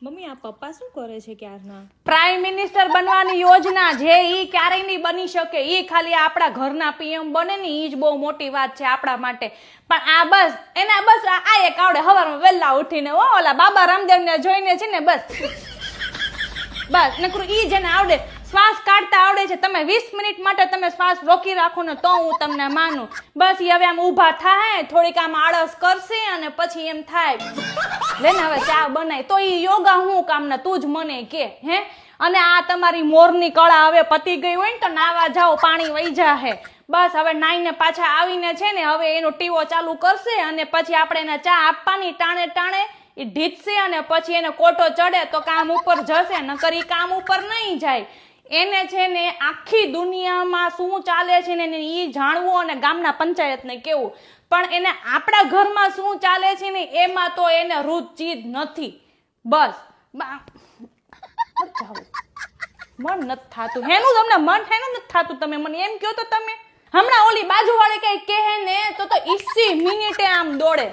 Mummy આ પપ્પા શું કરે છે ક્યારના? પ્રાઇમ મિનિસ્ટર બનવાની યોજના જે ઈ ક્યારેય નહીં બની શકે. ઈ ખાલી આપણા ઘરના પીએમ બને ને ઈ જ બહુ મોટી વાત છે આપણા માટે. પણ આ બસ એના બસ આ એક આવડે સવારમાં વહેલા ઉઠીને ઓલા બાબા રામદેવને જોઈને છે ને બસ નકરું ઈ જેને આવડે શ્વાસ કાઢતા આવડે છે. તમે 20 મિનિટ માટે તમે શ્વાસ રોકી રાખો ને તો હું તમને માનું. બસ ઈ હવે આમ ઊભા થાય થોડીક આમ આળસ કરશે અને પછી એમ થાય લેને હવે ચા બનાય તો ઈ યોગા હું કામના તું જ મને કે હે. અને આ તમારી મોરની કળા હવે પતી ગઈ હોય ને તો નાવા જાઓ પાણી વહી જાહે. બસ હવે નાઈને પાછા આવીને છે ને હવે એનો ટીવો ચાલુ કરશે અને પછી આપણે એને ચા આપવાની ટાણે ટાણે એ ઢીચશે અને પછી એને કોટો ચડે તો કામ ઉપર જશે નકર ઈ કામ ઉપર નહીં જાય. એને છે ને આખી દુનિયામાં શું ચાલે છે ને ઈ જાણવું અને ગામના પંચાયતને કેવું. પણ એને આપણા ઘરમાં શું ચાલે છે ને એમાં તો એને રુચિ જ નથી. બસ મન નથી થાતું. હેનું તમને મન હેનું નથી થાતું? તમે મને એમ કહો તો તમે હમણાં ઓલી બાજુવાળી કઈ કહે ને તો 20 મિનિટે આમ દોડે.